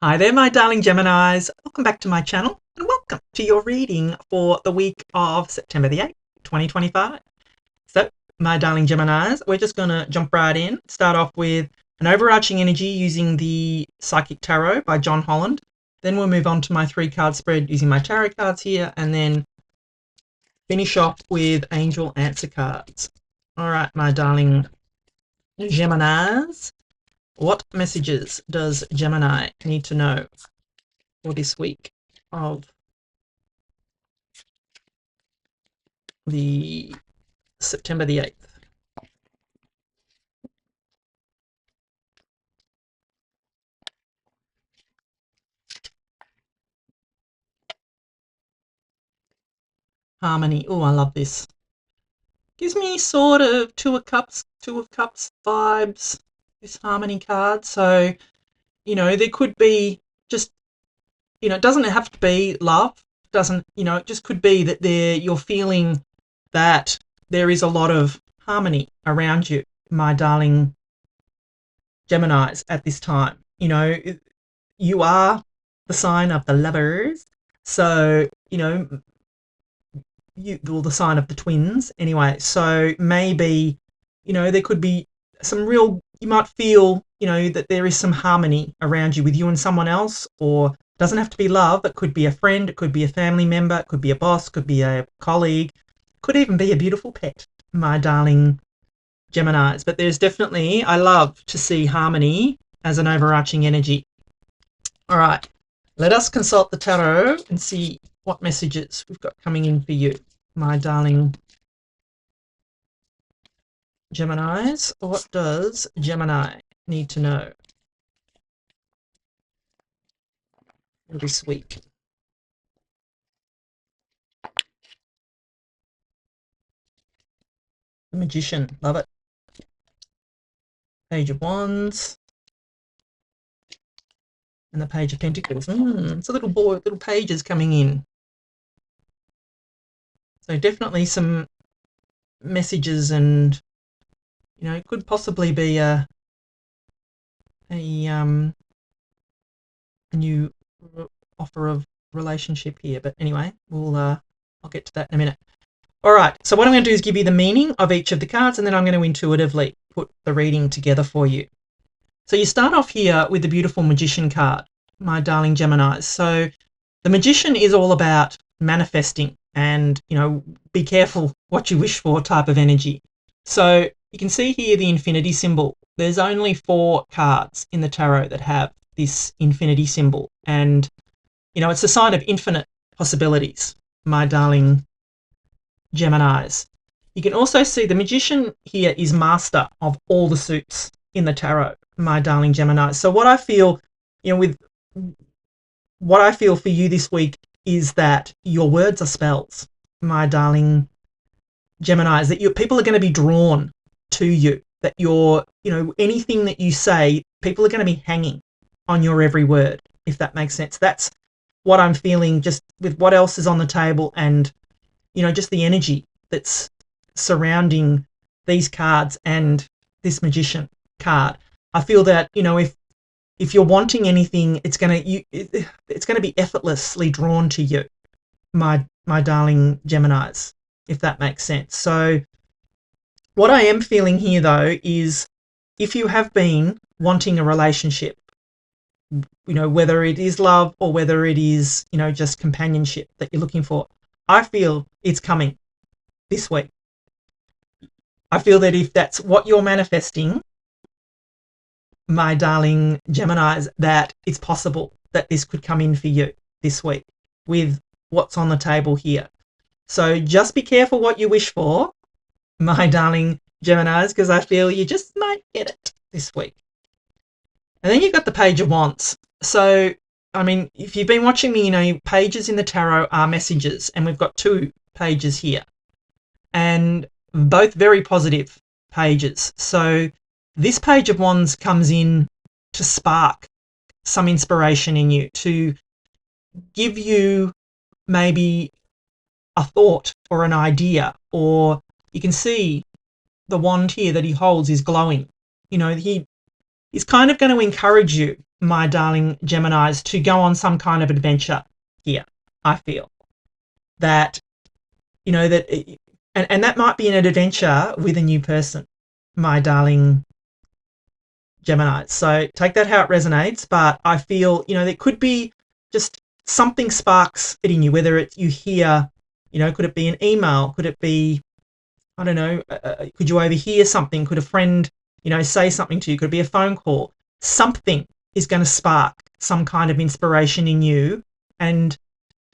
Hi there, my darling Geminis. Welcome back to my channel and welcome to your reading for the week of September the 8th, 2025. So, my darling Geminis, we're just going to jump right in. Start off with an overarching energy using the Psychic Tarot by John Holland. Then we'll move on to my 3-card spread using my tarot cards here and then finish off with angel answer cards. All right, my darling Geminis. What messages does Gemini need to know for this week of the September the 8th? Harmony. Oh, I love this. Gives me sort of Two of Cups vibes, this Harmony card. So, there could be just, it doesn't have to be love. It just could be that you're feeling that there is a lot of harmony around you, my darling Geminis, at this time. You are the sign of the lovers. So, the sign of the twins anyway. So maybe, there could be some real, you might feel, that there is some harmony around you with you and someone else, or doesn't have to be love. It could be a friend, it could be a family member, it could be a boss, could be a colleague, could even be a beautiful pet, my darling Geminis. But there's definitely, I love to see harmony as an overarching energy. All right, let us consult the tarot and see what messages we've got coming in for you, my darling Geminis. What does Gemini need to know this week? The Magician, love it. Page of Wands. And the Page of Pentacles. It's a little pages coming in. So definitely some messages, and it could possibly be a new offer of relationship here. But anyway, I'll get to that in a minute. All right, so what I'm going to do is give you the meaning of each of the cards, and then I'm going to intuitively put the reading together for you. So you start off here with the beautiful Magician card, my darling Geminis. So the Magician is all about manifesting and, be careful what you wish for type of energy. So you can see here the infinity symbol. There's only 4 cards in the tarot that have this infinity symbol. And, it's a sign of infinite possibilities, my darling Geminis. You can also see the Magician here is master of all the suits in the tarot, my darling Geminis. So what I feel, what I feel for you this week is that your words are spells, my darling Geminis, that people are going to be drawn to you, that anything that you say, people are going to be hanging on your every word, if that makes sense. That's what I'm feeling just with what else is on the table and, just the energy that's surrounding these cards and this Magician card. I feel that, if you're wanting anything, it's going to be effortlessly drawn to you, my darling Geminis, if that makes sense. So what I am feeling here, though, is if you have been wanting a relationship, whether it is love or whether it is, just companionship that you're looking for, I feel it's coming this week. I feel that if that's what you're manifesting, my darling Geminis, that it's possible that this could come in for you this week with what's on the table here. So just be careful what you wish for, my darling Geminis, because I feel you just might get it this week. And then you've got the Page of Wands. So, if you've been watching me, pages in the tarot are messages, and we've got 2 pages here, and both very positive pages. So this Page of Wands comes in to spark some inspiration in you, to give you maybe a thought or an idea, or you can see the wand here that he holds is glowing. He's kind of going to encourage you my darling Geminis, to go on some kind of adventure here. I feel that, you know, that, and that might be an adventure with a new person, my darling Gemini. So take that how it resonates, but I feel, you know, there could be just something sparks it in you, whether it's you hear, you know, could it be an email? Could it be, I don't know, could you overhear something? Could a friend, you know, say something to you? Could it be a phone call? Something is going to spark some kind of inspiration in you and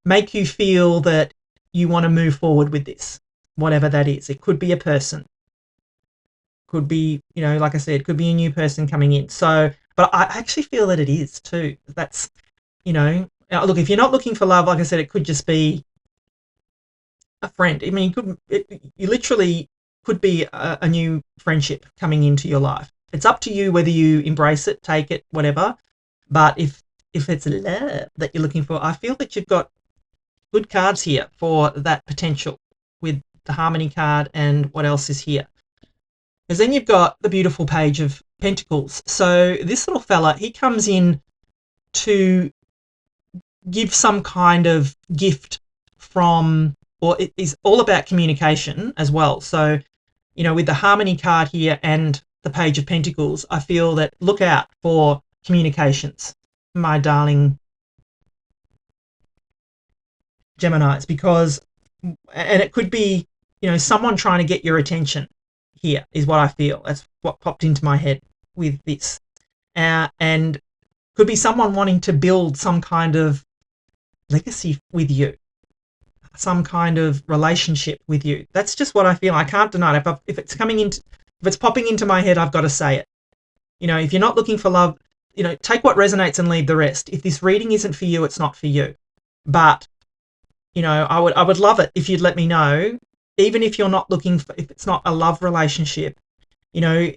make you feel that you want to move forward with this, whatever that is. It could be a person, could be, you know, like I said, could be a new person coming in. So, but I actually feel that it is too. That's, you know, look, if you're not looking for love, like I said, it could just be a friend. I mean, you literally could be a new friendship coming into your life. It's up to you whether you embrace it, take it, whatever. But if it's love that you're looking for, I feel that you've got good cards here for that potential with the Harmony card and what else is here. Because then you've got the beautiful Page of Pentacles. So this little fella, he comes in to give some kind of gift from, or it is all about communication as well. So, you know, with the Harmony card here and the Page of Pentacles, I feel that look out for communications, my darling Geminis, because, and it could be, you know, someone trying to get your attention here is what I feel. That's what popped into my head with this. And could be someone wanting to build some kind of legacy with you, some kind of relationship with you. That's just what I feel. I can't deny it. If it's coming into, if it's popping into my head, I've got to say it. You know, if you're not looking for love, you know, take what resonates and leave the rest. If this reading isn't for you, it's not for you. But, you know, I would love it if you'd let me know, even if you're not looking for, if it's not a love relationship, you know,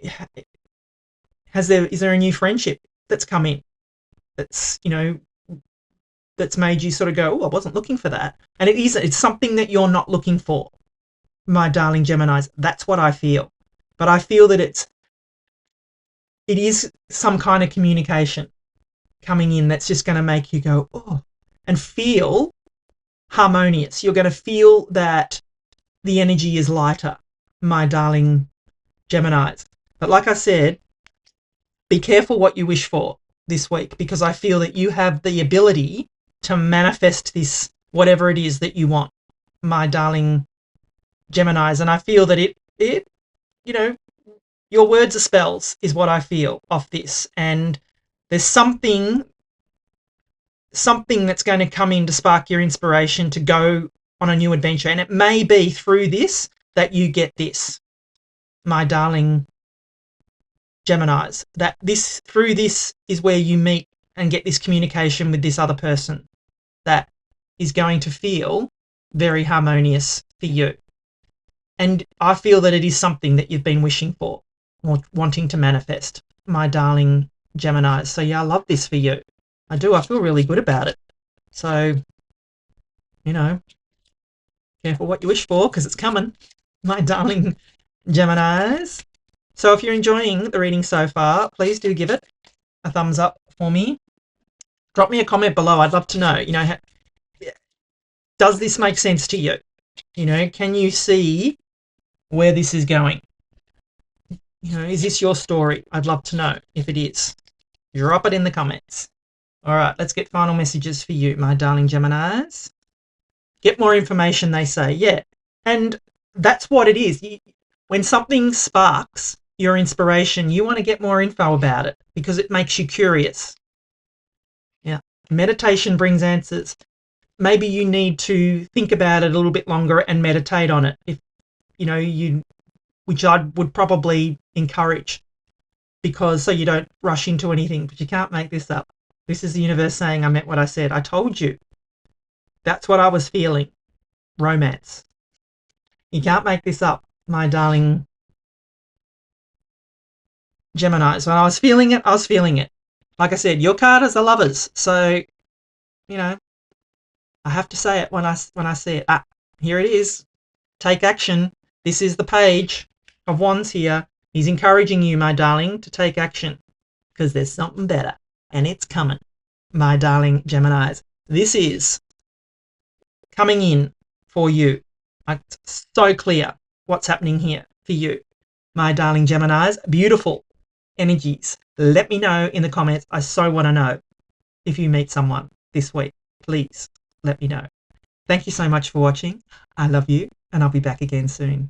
is there a new friendship that's come in that's, you know, that's made you sort of go, oh, I wasn't looking for that. And it's something that you're not looking for, my darling Geminis. That's what I feel. But I feel that it is some kind of communication coming in that's just going to make you go, oh, and feel harmonious. You're going to feel that the energy is lighter, my darling Geminis. But like I said, be careful what you wish for this week, because I feel that you have the ability to manifest this, whatever it is that you want, my darling Geminis. And I feel that it, you know, your words are spells is what I feel off this. And there's something that's going to come in to spark your inspiration to go on a new adventure. And it may be through this that you get this, my darling Geminis, that through this is where you meet and get this communication with this other person that is going to feel very harmonious for you. And I feel that it is something that you've been wishing for or wanting to manifest, my darling Geminis. So yeah, I love this for you. I do. I feel really good about it. So, you know, careful what you wish for, because it's coming, my darling Geminis. So if you're enjoying the reading so far, please do give it a thumbs up for me. Drop me a comment below. I'd love to know, you know, does this make sense to you? You know, can you see where this is going? You know, is this your story? I'd love to know if it is. Drop it in the comments. All right, let's get final messages for you, my darling Geminis. Get more information, they say. Yeah, and that's what it is. When something sparks your inspiration, you want to get more info about it because it makes you curious. Yeah, meditation brings answers. Maybe you need to think about it a little bit longer and meditate on it, if you know, which I would probably encourage, because so you don't rush into anything. But you can't make this up. This is the universe saying I meant what I said. I told you. That's what I was feeling. Romance. You can't make this up, my darling Gemini. So when I was feeling it, I was feeling it. Like I said, your card is the Lovers. So, you know, I have to say it when I see it. Here it is. Take action. This is the Page of Wands here. He's encouraging you, my darling, to take action because there's something better. and it's coming, my darling Geminis. This is coming in for you. It's so clear what's happening here for you, my darling Geminis. Beautiful energies. Let me know in the comments. I so want to know if you meet someone this week. Please let me know. Thank you so much for watching. I love you, and I'll be back again soon.